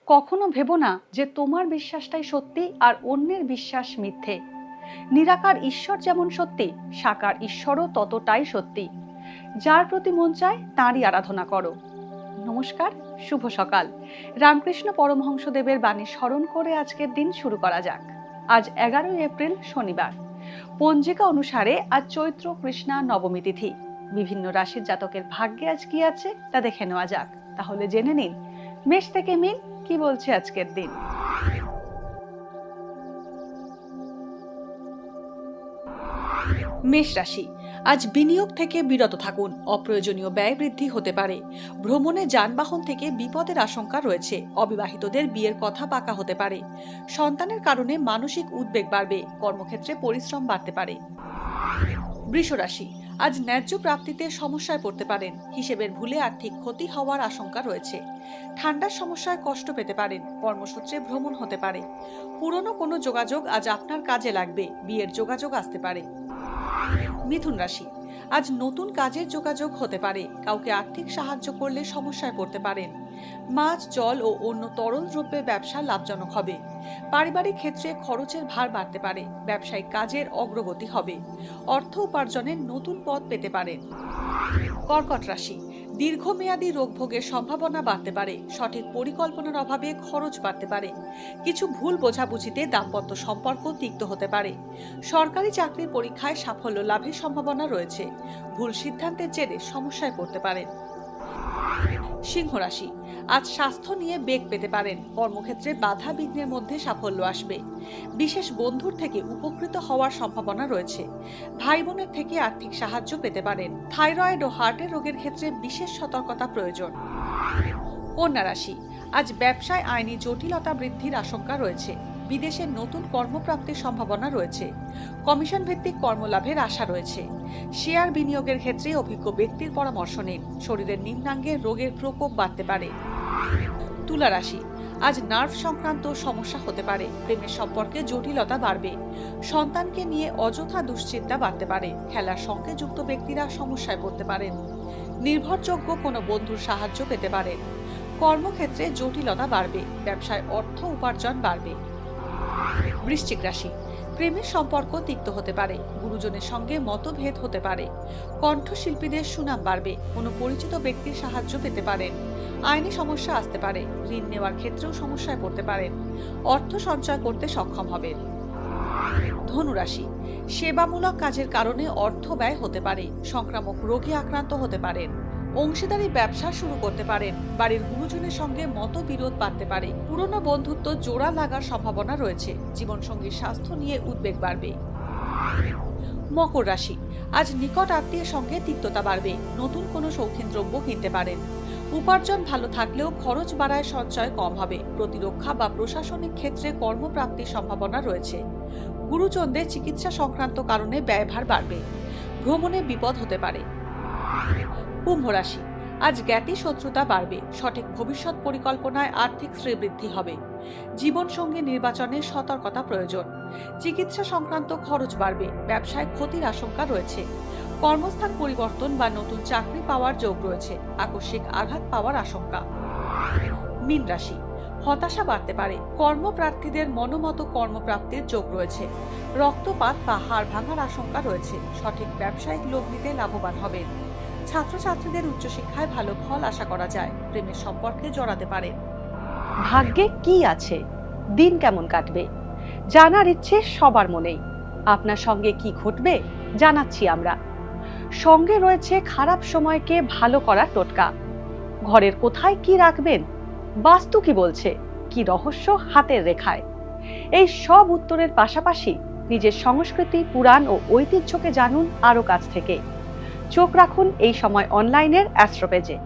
কখনো ভেবো না যে তোমার বিশ্বাসটাই সত্যি আর অন্যের বিশ্বাস মিথ্যে। নিরাকার ঈশ্বর যেমন সত্যি, সাকার ঈশ্বরও ততটাই সত্যি। যার প্রতি মন চায় তাঁরই আরাধনা করো। নমস্কার, শুভ সকাল। রামকৃষ্ণ পরমহংসদেবের বাণী স্মরণ করে আজকের দিন শুরু করা যাক। আজ 11 এপ্রিল শনিবার। পঞ্জিকা অনুসারে আজ চৈত্র কৃষ্ণা নবমী তিথি। বিভিন্ন রাশির জাতকের ভাগ্যে আজ কি আছে তা দেখে নেওয়া যাক। তাহলে জেনে নিন মেষ থেকে মিন কি বলছে আজকের দিন। মেষ রাশি, আজ বিনিয়োগ থেকে বিরত থাকুন। অপ্রয়োজনীয় ব্যয় বৃদ্ধি হতে পারে। ভ্রমণে যানবাহন থেকে বিপদের আশঙ্কা রয়েছে। অবিবাহিতদের বিয়ের কথা পাকা হতে পারে। সন্তানের কারণে মানসিক উদ্বেগ বাড়বে। কর্মক্ষেত্রে পরিশ্রম বাড়তে পারে। বৃষ রাশি, আজ ন্যায্য প্রাপ্তিতে সমস্যায় পড়তে পারেন। হিসেবের ভুলে আর্থিক ক্ষতি হওয়ার আশঙ্কা রয়েছে। ঠান্ডার সমস্যায় কষ্ট পেতে পারেন। কর্মসূত্রে ভ্রমণ হতে পারে। পুরনো কোনো যোগাযোগ আজ আপনার কাজে লাগবে। বিয়ের যোগাযোগ আসতে পারে। মিথুন রাশি, আজ নতুন কাজের যোগাযোগ হতে পারে। কাউকে আর্থিক সাহায্য করলে সমস্যায় পড়তে পারেন। মাছ, জল ও অন্য তরল দ্রব্যের ব্যবসা লাভজনক হবে। পারিবারিক ক্ষেত্রে খরচের ভার বাড়তে পারে। ব্যবসায়িক কাজের অগ্রগতি হবে। অর্থ উপার্জনের নতুন পথ পেতে পারেন। কর্কট রাশি, দীর্ঘমেয়াদী রোগভোগের সম্ভাবনা বাড়তে পারে। সঠিক পরিকল্পনার অভাবে খরচ বাড়তে পারে। কিছু ভুল বোঝাবুঝিতে দাম্পত্য সম্পর্ক তিক্ত হতে পারে। সরকারি চাকরির পরীক্ষায় সাফল্য লাভের সম্ভাবনা রয়েছে। ভুল সিদ্ধান্তের জেরে সমস্যায় পড়তে পারেন। সিংহ রাশি, আজ স্বাস্থ্য নিয়ে বেগ পেতে পারেন। কর্মক্ষেত্রে বাধা বিঘ্নের মধ্যে সাফল্য আসবে। বিশেষ বন্ধুর থেকে উপকৃত হওয়ার সম্ভাবনা রয়েছে। ভাই বোনের থেকে আর্থিক সাহায্য পেতে পারেন। থাইরয়েড ও হার্টের রোগের ক্ষেত্রে বিশেষ সতর্কতা প্রয়োজন। কন্যা রাশি, আজ ব্যবসায় আইনি জটিলতা বৃদ্ধির আশঙ্কা রয়েছে। বিদেশে নতুন কর্মপ্রাপ্তির সম্ভাবনা রয়েছে। কমিশন ভিত্তিক কর্মলাভের আশা রয়েছে। শেয়ার বিনিয়োগের ক্ষেত্রে অভিজ্ঞ ব্যক্তির পরামর্শ নিন। শরীরের নিম্নাঙ্গে রোগের প্রকোপ বাড়তে পারে। তুলা রাশি, আজ নার্ভ সংক্রান্ত সমস্যা হতে পারে। প্রেমের সম্পর্কে জটিলতা বাড়বে। সন্তানকে নিয়ে অযথা দুশ্চিন্তা বাড়তে পারে। খেলার সঙ্গে যুক্ত ব্যক্তিরা সমস্যায় পড়তে পারেন। নির্ভরযোগ্য কোনো বন্ধুর সাহায্য পেতে পারেন। কর্মক্ষেত্রে জটিলতা বাড়বে। ব্যবসায় অর্থ উপার্জন বাড়বে। বৃশ্চিক রাশি, প্রেমের সম্পর্ক তিক্ত হতে পারে। গুরুজনের সঙ্গে মতভেদ হতে পারে। কণ্ঠশিল্পীদের সুনাম বাড়বে। কোনো পরিচিত ব্যক্তির সাহায্য পেতে পারেন। আইনি সমস্যা আসতে পারে। ঋণ নেওয়ার ক্ষেত্রেও সমস্যায় পড়তে পারেন। অর্থ সঞ্চয় করতে সক্ষম হবেন। ধনু রাশি, সেবামূলক কাজের কারণে অর্থ ব্যয় হতে পারে। সংক্রামক রোগে আক্রান্ত হতে পারেন। অংশীদারি ব্যবসা শুরু করতে পারেন। বাড়ির গুরুজনের সঙ্গে মতবিরোধ বাড়তে পারে। পুরনো বন্ধুত্ব জোড়া লাগার সম্ভাবনা রয়েছে। জীবনসঙ্গীর স্বাস্থ্য নিয়ে উদ্বেগ বাড়বে। মকর রাশি, আজ নিকট আত্মীয়ের সঙ্গে তিক্ততা বাড়বে। নতুন কোনো শৌখিন দ্রব্য কিনতে পারেন। উপার্জন ভালো থাকলেও খরচ বাড়ায় সঞ্চয় কম হবে। প্রতিরক্ষা বা প্রশাসনিক ক্ষেত্রে কর্মপ্রাপ্তির সম্ভাবনা রয়েছে। গুরুজনদের চিকিৎসা সংক্রান্ত কারণে ব্যয়ভার বাড়বে। ভ্রমণে বিপদ হতে পারে। কুম্ভ রাশি, আজ জ্ঞাতি শত্রুতা বাড়বে। সঠিক ভবিষ্যৎ পরিকল্পনায় আর্থিক শ্রীবৃদ্ধি হবে। জীবনসঙ্গী নির্বাচনে সতর্কতা প্রয়োজন। চিকিৎসা সংক্রান্ত খরচ বাড়বে। ব্যবসায় ক্ষতির আশঙ্কা রয়েছে। কর্মস্থান পরিবর্তন বা নতুন চাকরি পাওয়ার যোগ রয়েছে। আকস্মিক আঘাত পাওয়ার আশঙ্কা। মীন রাশি, হতাশা বাড়তে পারে। কর্মপ্রার্থীদের মনোমত কর্মপ্রাপ্তির যোগ রয়েছে। রক্তপাত বা হাড় ভাঙার আশঙ্কা রয়েছে। সঠিক ব্যবসায়িক লগ্নিতে লাভবান হবেন। ছাত্রছাত্রীদের উচ্চশিক্ষায় ভালো ফল আশা করা যায়। প্রেমের সম্পর্কে জড়াতে পারেন। ভাগ্যে কি আছে, দিন কেমন কাটবে, জানার ইচ্ছে সবার মনেই। আপনার সঙ্গে কি ঘটবে জানাচ্ছি আমরা। সঙ্গে রয়েছে খারাপ সময়কে ভালো করার টোটকা। ঘরের কোথায় কি রাখবেন, বাস্তু কি বলছে, কি রহস্য হাতের রেখায়। এই সব উত্তরের পাশাপাশি নিজের সংস্কৃতি, পুরাণ ও ঐতিহ্যকে জানুন আরো কাছ থেকে। চোখ রাখুন এই সময় অনলাইনের অ্যাস্ট্রো পেজে।